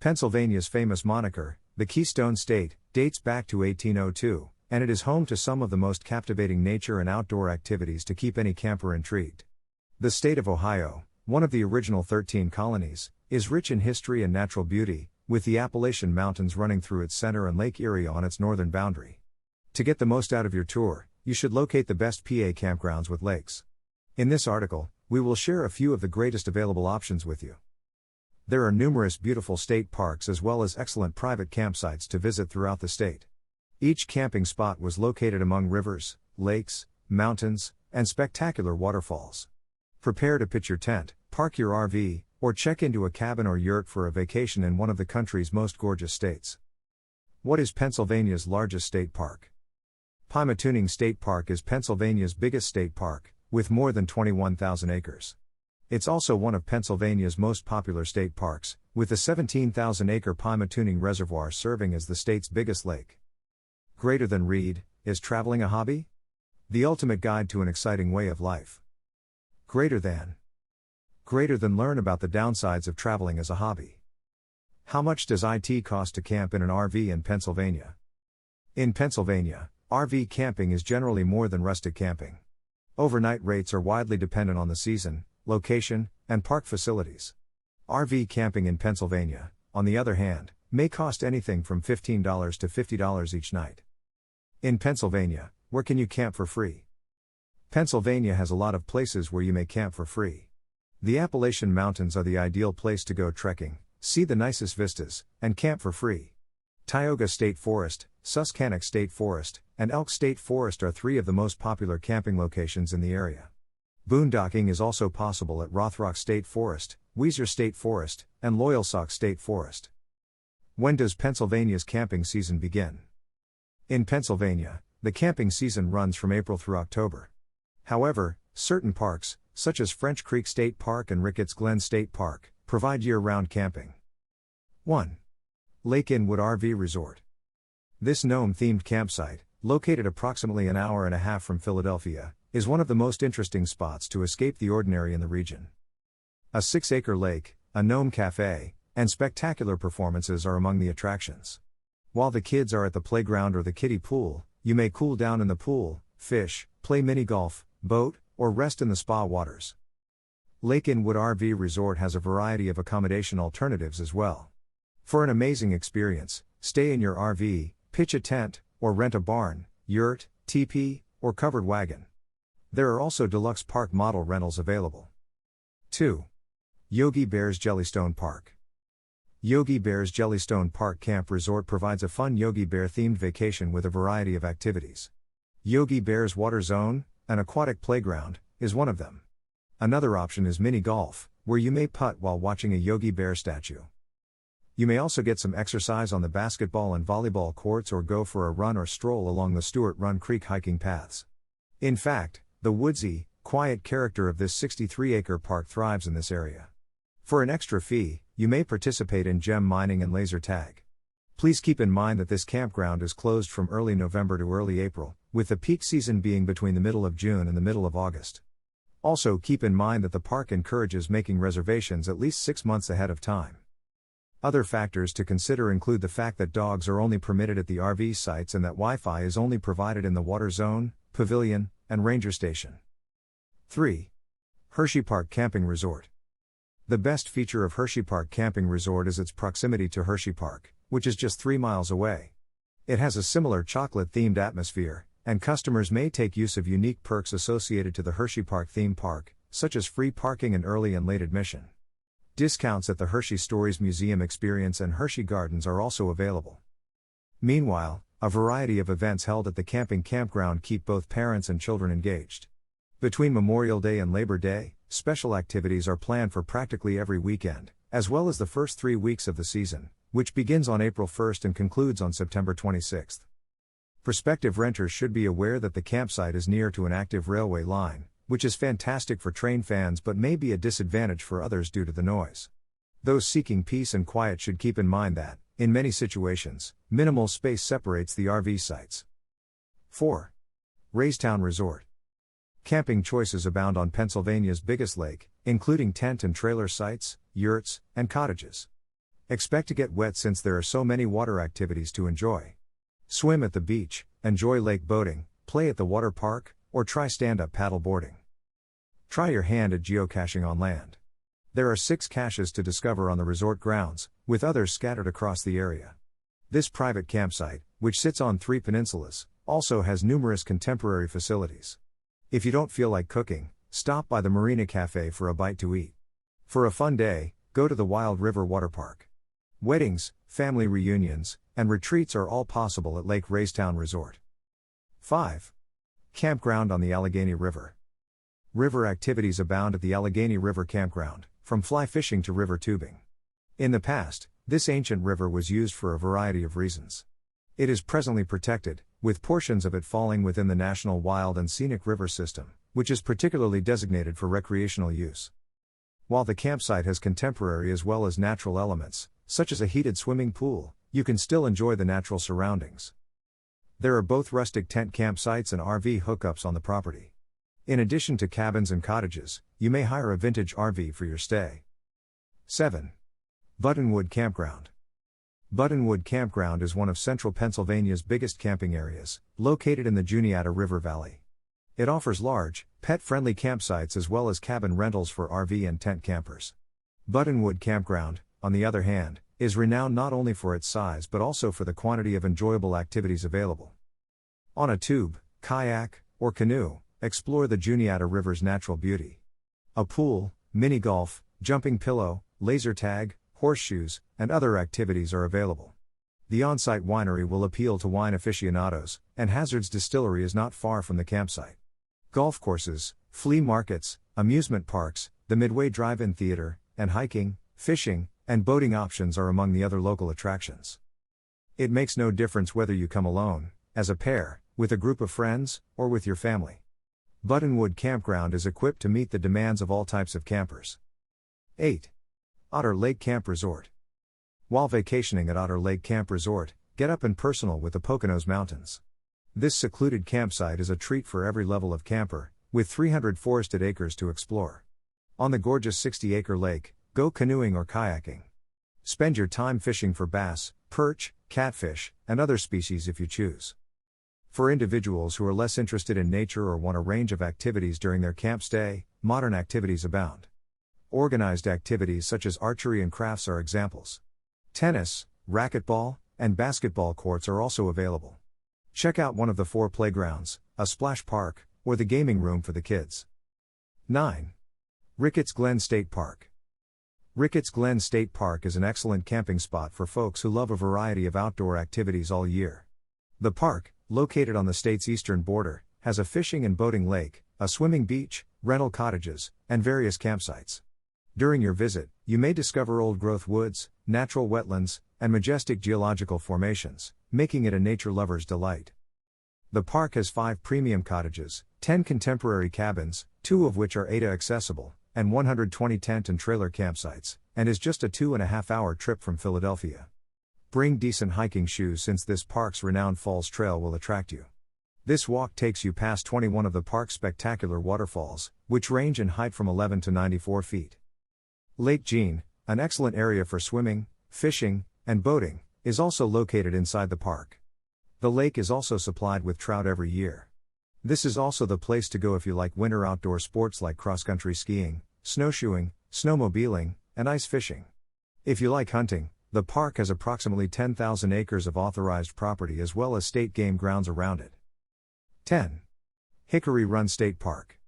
Pennsylvania's famous moniker, the Keystone State, dates back to 1802, and it is home to some of the most captivating nature and outdoor activities to keep any camper intrigued. The state of Ohio, one of the original 13 colonies, is rich in history and natural beauty, with the Appalachian Mountains running through its center and Lake Erie on its northern boundary. To get the most out of your tour, you should locate the best PA campgrounds with lakes. In this article, we will share a few of the greatest available options with you. There are numerous beautiful state parks as well as excellent private campsites to visit throughout the state. Each camping spot was located among rivers, lakes, mountains, and spectacular waterfalls. Prepare to pitch your tent, park your RV, or check into a cabin or yurt for a vacation in one of the country's most gorgeous states. What is Pennsylvania's largest state park? Pymatuning State Park is Pennsylvania's biggest state park, with more than 21,000 acres. It's also one of Pennsylvania's most popular state parks, with the 17,000-acre Pymatuning Reservoir serving as the state's biggest lake. Greater than read, is traveling a hobby? The ultimate guide to an exciting way of life. Greater than learn about the downsides of traveling as a hobby. How much does it cost to camp in an RV in Pennsylvania? In Pennsylvania, RV camping is generally more than rustic camping. Overnight rates are widely dependent on the season, location, and park facilities. RV camping in Pennsylvania, on the other hand, may cost anything from $15 to $50 each night. In Pennsylvania, where can you camp for free? Pennsylvania has a lot of places where you may camp for free. The Appalachian Mountains are the ideal place to go trekking, see the nicest vistas, and camp for free. Tioga State Forest, Susquehannock State Forest, and Elk State Forest are three of the most popular camping locations in the area. Boondocking is also possible at Rothrock State Forest, Weiser State Forest, and Loyalsock State Forest. When does Pennsylvania's camping season begin? In Pennsylvania, the camping season runs from April through October. However, certain parks, such as French Creek State Park and Ricketts Glen State Park, provide year-round camping. 1. Lake Inwood RV Resort. This gnome-themed campsite, located approximately an hour and a half from Philadelphia, is one of the most interesting spots to escape the ordinary in the region. A 6-acre lake, a gnome cafe, and spectacular performances are among the attractions. While the kids are at the playground or the kiddie pool, you may cool down in the pool, fish, play mini-golf, boat, or rest in the spa waters. Lake Inwood RV Resort has a variety of accommodation alternatives as well. For an amazing experience, stay in your RV, pitch a tent, or rent a barn, yurt, teepee, or covered wagon. There are also deluxe park model rentals available. 2. Yogi Bear's Jellystone Park. Yogi Bear's Jellystone Park Camp Resort provides a fun Yogi Bear-themed vacation with a variety of activities. Yogi Bear's Water Zone, an aquatic playground, is one of them. Another option is mini golf, where you may putt while watching a Yogi Bear statue. You may also get some exercise on the basketball and volleyball courts or go for a run or stroll along the Stewart Run Creek hiking paths. In fact, the woodsy, quiet character of this 63-acre park thrives in this area. For an extra fee, you may participate in gem mining and laser tag. Please keep in mind that this campground is closed from early November to early April, with the peak season being between the middle of June and the middle of August. Also keep in mind that the park encourages making reservations at least 6 months ahead of time. Other factors to consider include the fact that dogs are only permitted at the RV sites and that Wi-Fi is only provided in the water zone, pavilion, and ranger station. 3. Hershey Park Camping Resort. The best feature of Hershey Park Camping Resort is its proximity to Hershey Park, which is just 3 miles away. It has a similar chocolate-themed atmosphere, and customers may take use of unique perks associated to the Hershey Park theme park, such as free parking and early and late admission. Discounts at the Hershey Stories Museum Experience and Hershey Gardens are also available. Meanwhile, a variety of events held at the campground keep both parents and children engaged. Between Memorial Day and Labor Day, special activities are planned for practically every weekend, as well as the first 3 weeks of the season, which begins on April 1st and concludes on September 26th. Prospective renters should be aware that the campsite is near to an active railway line, which is fantastic for train fans but may be a disadvantage for others due to the noise. Those seeking peace and quiet should keep in mind that, in many situations, minimal space separates the RV sites. 4. Raystown Resort. Camping choices abound on Pennsylvania's biggest lake, including tent and trailer sites, yurts, and cottages. Expect to get wet since there are so many water activities to enjoy. Swim at the beach, enjoy lake boating, play at the water park, or try stand-up paddle boarding. Try your hand at geocaching on land. There are 6 caches to discover on the resort grounds, with others scattered across the area. This private campsite, which sits on 3 peninsulas, also has numerous contemporary facilities. If you don't feel like cooking, stop by the Marina Cafe for a bite to eat. For a fun day, go to the Wild River Water Park. Weddings, family reunions, and retreats are all possible at Lake Raystown Resort. 5. Campground on the Allegheny River. River activities abound at the Allegheny River Campground, from fly fishing to river tubing. In the past, this ancient river was used for a variety of reasons. It is presently protected, with portions of it falling within the National Wild and Scenic River System, which is particularly designated for recreational use. While the campsite has contemporary as well as natural elements, such as a heated swimming pool, you can still enjoy the natural surroundings. There are both rustic tent campsites and RV hookups on the property. In addition to cabins and cottages, you may hire a vintage RV for your stay. 7. Buttonwood Campground. Buttonwood Campground is one of central Pennsylvania's biggest camping areas, located in the Juniata River Valley. It offers large, pet-friendly campsites as well as cabin rentals for RV and tent campers. Buttonwood Campground, on the other hand, is renowned not only for its size but also for the quantity of enjoyable activities available. On a tube, kayak, or canoe, explore the Juniata River's natural beauty. A pool, mini golf, jumping pillow, laser tag, horseshoes, and other activities are available. The on-site winery will appeal to wine aficionados, and Hazard's Distillery is not far from the campsite. Golf courses, flea markets, amusement parks, the Midway Drive-In Theater, and hiking, fishing, and boating options are among the other local attractions. It makes no difference whether you come alone, as a pair, with a group of friends, or with your family. Buttonwood Campground is equipped to meet the demands of all types of campers. 8. Otter Lake Camp Resort. While vacationing at Otter Lake Camp Resort, get up and personal with the Poconos Mountains. This secluded campsite is a treat for every level of camper, with 300 forested acres to explore. On the gorgeous 60-acre lake, go canoeing or kayaking. Spend your time fishing for bass, perch, catfish, and other species if you choose. For individuals who are less interested in nature or want a range of activities during their camp stay, modern activities abound. Organized activities such as archery and crafts are examples. Tennis, racquetball, and basketball courts are also available. Check out one of the 4 playgrounds, a splash park, or the gaming room for the kids. 9. Ricketts Glen State Park. Ricketts Glen State Park is an excellent camping spot for folks who love a variety of outdoor activities all year. The park, located on the state's eastern border, has a fishing and boating lake, a swimming beach, rental cottages, and various campsites. During your visit, you may discover old-growth woods, natural wetlands, and majestic geological formations, making it a nature lover's delight. The park has 5 premium cottages, 10 contemporary cabins, 2 of which are ADA accessible, and 120 tent and trailer campsites, and is just a 2.5-hour trip from Philadelphia. Bring decent hiking shoes since this park's renowned Falls Trail will attract you. This walk takes you past 21 of the park's spectacular waterfalls, which range in height from 11 to 94 feet. Lake Jean, an excellent area for swimming, fishing, and boating, is also located inside the park. The lake is also supplied with trout every year. This is also the place to go if you like winter outdoor sports like cross-country skiing, snowshoeing, snowmobiling, and ice fishing. If you like hunting, the park has approximately 10,000 acres of authorized property as well as state game grounds around it. 10. Hickory Run State Park.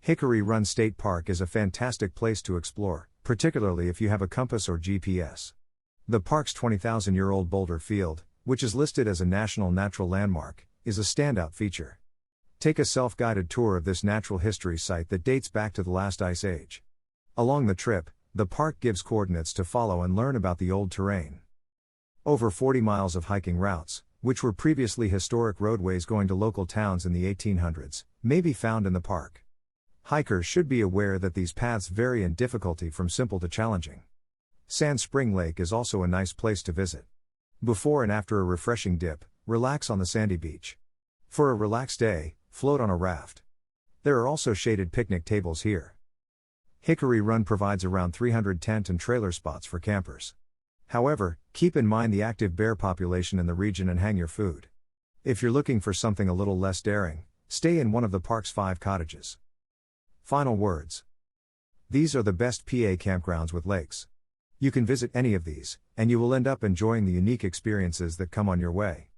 Hickory Run State Park is a fantastic place to explore, particularly if you have a compass or GPS. The park's 20,000-year-old boulder field, which is listed as a National Natural Landmark, is a standout feature. Take a self-guided tour of this natural history site that dates back to the last ice age. Along the trip, the park gives coordinates to follow and learn about the old terrain. Over 40 miles of hiking routes, which were previously historic roadways going to local towns in the 1800s, may be found in the park. Hikers should be aware that these paths vary in difficulty from simple to challenging. Sand Spring Lake is also a nice place to visit. Before and after a refreshing dip, relax on the sandy beach. For a relaxed day, float on a raft. There are also shaded picnic tables here. Hickory Run provides around 300 tent and trailer spots for campers. However, keep in mind the active bear population in the region and hang your food. If you're looking for something a little less daring, stay in one of the park's 5 cottages. Final words. These are the best PA campgrounds with lakes. You can visit any of these, and you will end up enjoying the unique experiences that come on your way.